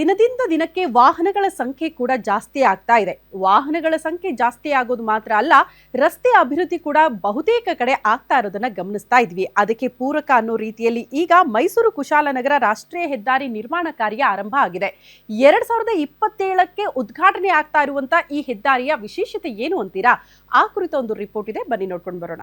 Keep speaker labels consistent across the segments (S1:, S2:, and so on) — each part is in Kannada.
S1: ದಿನದಿಂದ ದಿನಕ್ಕೆ ವಾಹನಗಳ ಸಂಖ್ಯೆ ಕೂಡ ಜಾಸ್ತಿ ಆಗ್ತಾ ಇದೆ. ವಾಹನಗಳ ಸಂಖ್ಯೆ ಜಾಸ್ತಿ ಆಗೋದು ಮಾತ್ರ ಅಲ್ಲ, ರಸ್ತೆ ಅಭಿವೃದ್ಧಿ ಕೂಡ ಬಹುತೇಕ ಕಡೆ ಆಗ್ತಾ ಇರೋದನ್ನ ಗಮನಿಸ್ತಾ ಇದ್ವಿ. ಅದಕ್ಕೆ ಪೂರಕ ಅನ್ನೋ ರೀತಿಯಲ್ಲಿ ಈಗ ಮೈಸೂರು ಕುಶಾಲನಗರ ರಾಷ್ಟ್ರೀಯ ಹೆದ್ದಾರಿ ನಿರ್ಮಾಣ ಕಾರ್ಯ ಆರಂಭ ಆಗಿದೆ. 2027ಕ್ಕೆ ಉದ್ಘಾಟನೆ ಆಗ್ತಾ ಇರುವಂತ ಈ ಹೆದ್ದಾರಿಯ ವಿಶೇಷತೆ ಏನು ಅಂತೀರಾ? ಆ ಕುರಿತ ಒಂದು ರಿಪೋರ್ಟ್ ಇದೆ, ಬನ್ನಿ ನೋಡ್ಕೊಂಡು ಬರೋಣ.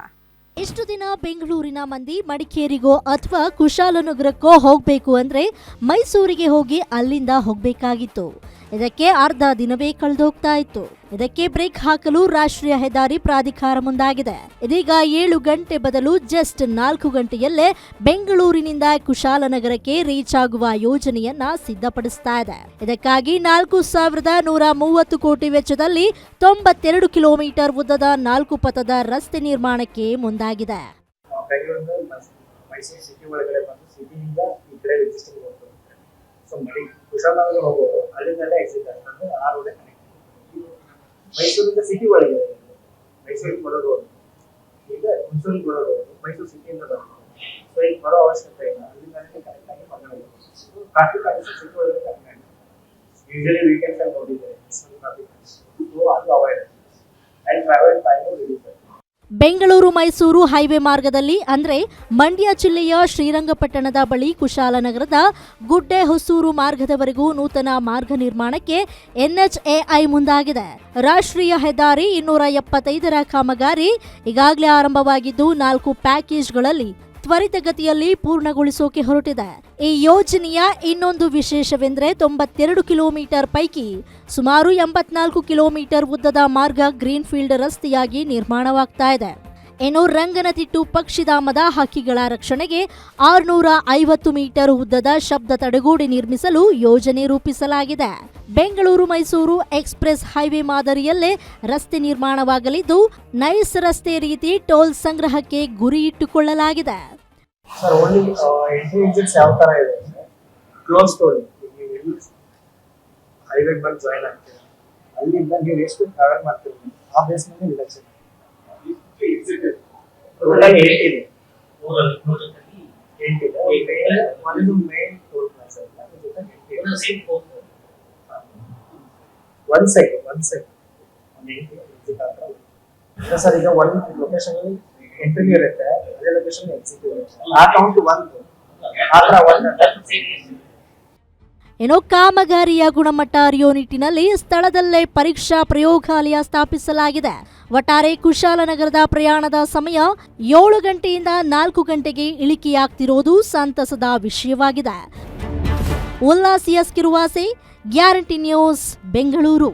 S2: ಇಷ್ಟು ದಿನ ಬೆಂಗಳೂರಿನ ಮಂದಿ ಮಡಿಕೇರಿಗೋ ಅಥವಾ ಕುಶಾಲನಗರಕ್ಕೋ ಹೋಗಬೇಕು ಅಂದ್ರೆ ಮೈಸೂರಿಗೆ ಹೋಗಿ ಅಲ್ಲಿಂದ ಹೋಗಬೇಕಾಗಿತ್ತು. ಇದಕ್ಕೆ ಅರ್ಧ ದಿನವೇ ಕಳೆದೋಗ್ತಾ ಇತ್ತು. ಇದಕ್ಕೆ ಬ್ರೇಕ್ ಹಾಕಲು ರಾಷ್ಟ್ರೀಯ ಹೆದ್ದಾರಿ ಪ್ರಾಧಿಕಾರ ಮುಂದಾಗಿದೆ. ಇದೀಗ 7 ಗಂಟೆ ಬದಲು ಜಸ್ಟ್ 4 ಗಂಟೆಯಲ್ಲೇ ಬೆಂಗಳೂರಿನಿಂದ ಕುಶಾಲನಗರಕ್ಕೆ ರೀಚ್ ಆಗುವ ಯೋಜನೆಯನ್ನ ಸಿದ್ಧಪಡಿಸ್ತಾ ಇದೆ. ಇದಕ್ಕಾಗಿ 4130 ಕೋಟಿ ವೆಚ್ಚದಲ್ಲಿ 92 ಕಿಲೋಮೀಟರ್ ಉದ್ದದ 4 ಪಥದ ರಸ್ತೆ ನಿರ್ಮಾಣಕ್ಕೆ ಮುಂದಾಗಿದೆ.
S3: ಕುಶಾಲನಗರ ಹೋಗೋದು ಅಲ್ಲಿಂದಲೇ ಎಕ್ಸಿಟ್ ಆಗ್ತದೆ. ಆ ರೋಡ್ ಮೈಸೂರಿಂದ ಸಿಟಿ ಒಳಗೆ, ಮೈಸೂರಿಗೆ ಬರೋ ರೋಡ್ ಈಗ ಹುಣಸೂರಿಗೆ ಬರೋ ರೋಡ್ ಮೈಸೂರು ಸಿಟಿಯಿಂದ ಬರುತ್ತೆ. ಸೊ ಈಗ ಬರೋ ಅವಶ್ಯಕತೆ ಇಲ್ಲ, ಅಲ್ಲಿಂದಲೇ ಕರೆಕ್ಟ್ ಆಗಿ ಮಾತಾಡಬೇಕು. ಟ್ರಾಫಿಕ್ ಆಫೀಸ್ ಸಿಟಿ ಒಳಗೆ ಕಡಿಮೆ ಯೂಶಲಿ ವೀಕೆಂಡ್ಸ್ ಅಲ್ಲಿ ನೋಡಿದ್ದಾರೆ ಟ್ರಾಫಿಕ್, ಸೊ ಅದು avoid and travel time reduce.
S2: Bengaluru Mysuru highway ಮಾರ್ಗದಲ್ಲಿ ಅಂದ್ರೆ ಮಂಡ್ಯ ಜಿಲ್ಲೆಯ ಶ್ರೀರಂಗಪಟ್ಟಣದ ಬಳಿ ಕುಶಾಲನಗರದ ಗುಡ್ಡೆ ಹೊಸೂರು ಮಾರ್ಗದವರೆಗೂ ನೂತನ ಮಾರ್ಗ ನಿರ್ಮಾಣಕ್ಕೆ NHAI ಮುಂದಾಗಿದೆ. ರಾಷ್ಟ್ರೀಯ ಹೆದ್ದಾರಿ 275ರ ಕಾಮಗಾರಿ ಈಗಾಗಲೇ ಆರಂಭವಾಗಿದ್ದು 4 ಪ್ಯಾಕೇಜ್ಗಳಲ್ಲಿ ತ್ವರಿತಗತಿಯಲ್ಲಿ ಪೂರ್ಣಗೊಳಿಸೋಕೆ ಹೊರಟಿದೆ. ಈ ಯೋಜನೆಯ ಇನ್ನೊಂದು ವಿಶೇಷವೆಂದರೆ 92 ಕಿಲೋಮೀಟರ್ ಪೈಕಿ ಸುಮಾರು 84 ಕಿಲೋಮೀಟರ್ ಉದ್ದದ ಮಾರ್ಗ ಗ್ರೀನ್ ಫೀಲ್ಡ್ ರಸ್ತೆಯಾಗಿ ನಿರ್ಮಾಣವಾಗ್ತಾ ಇದೆ. ಇನ್ನು ರಂಗನತಿಟ್ಟು ಪಕ್ಷಿಧಾಮದ ಹಕ್ಕಿಗಳ ರಕ್ಷಣೆಗೆ 650 ಮೀಟರ್ ಉದ್ದದ ಶಬ್ದ ತಡೆಗೋಡೆ ನಿರ್ಮಿಸಲು ಯೋಜನೆ ರೂಪಿಸಲಾಗಿದೆ. ಬೆಂಗಳೂರು ಮೈಸೂರು ಎಕ್ಸ್ಪ್ರೆಸ್ ಹೈವೇ ಮಾದರಿಯಲ್ಲೇ ರಸ್ತೆ ನಿರ್ಮಾಣವಾಗಲಿದ್ದು ನೈಸ್ ರಸ್ತೆ ರೀತಿ ಟೋಲ್ ಸಂಗ್ರಹಕ್ಕೆ ಗುರಿ ಇಟ್ಟುಕೊಳ್ಳಲಾಗಿದೆ.
S3: ಸರ್ ಓನ್ಲಿ ಎಂಟ್ರಿ ಎಕ್ಸಿಟ್ಸ್ ಯಾವ ತರ ಇದೆ ಅಂದ್ರೆ ಕ್ಲೋಸ್ ಟೋಲ್. ನೀವು ಎಲ್ಲಿ ಹೈವೇಗೆ ಬಂದು ಜಾಯಿನ್ ಆಗ್ತೀರಾ ಅಲ್ಲಿಂದ ನೀವು ಎಷ್ಟು ಟ್ರಾವೆಲ್ ಮಾಡ್ತೀರಿ ಆ ಬೇಸ್ ಮೇಲೆ ರಿಡಕ್ಷನ್. ಟೋಟಲ್ 8 ಇದೆ. ಒಂದು ಮೇನ್ ಟೋಲ್ ಪ್ಲಾಜಾ ಇದೆ, ಅದರ ಜೊತೆ ಒನ್ ಸೈಡ್ ಒಂದು ಎಕ್ಸಿಟ್ ಹತ್ರ ಸರ್. ಈಗ ಒಂದು ಲೊಕೇಶನ್ ಅಲ್ಲಿ ಎಂಟ್ರಿ ಇರುತ್ತೆ, ಅದೇ ಲೊಕೇಶನ್ ಎಕ್ಸಿಟ್ ಇರುತ್ತೆ. ಆ ಕೌಂಟ್ ಒಂದು ಆ ಥರ ಒಂದು.
S2: ಏನೋ ಕಾಮಗಾರಿಯ ಗುಣಮಟ್ಟ ಅರಿಯೋ ನಿಟ್ಟಿನಲ್ಲಿ ಸ್ಥಳದಲ್ಲೇ ಪರೀಕ್ಷಾ ಪ್ರಯೋಗಾಲಯ ಸ್ಥಾಪಿಸಲಾಗಿದೆ. ಒಟ್ಟಾರೆ ಕುಶಾಲನಗರದ ಪ್ರಯಾಣದ ಸಮಯ 7 ಗಂಟೆಯಿಂದ 4 ಗಂಟೆಗೆ ಇಳಿಕೆಯಾಗ್ತಿರೋದು ಸಂತಸದ ವಿಷಯವಾಗಿದೆ. ಉಲ್ಲಾಸ್ ಎಸ್ ಕಿರುವಾಸೆ, ಗ್ಯಾರಂಟಿ ನ್ಯೂಸ್, ಬೆಂಗಳೂರು.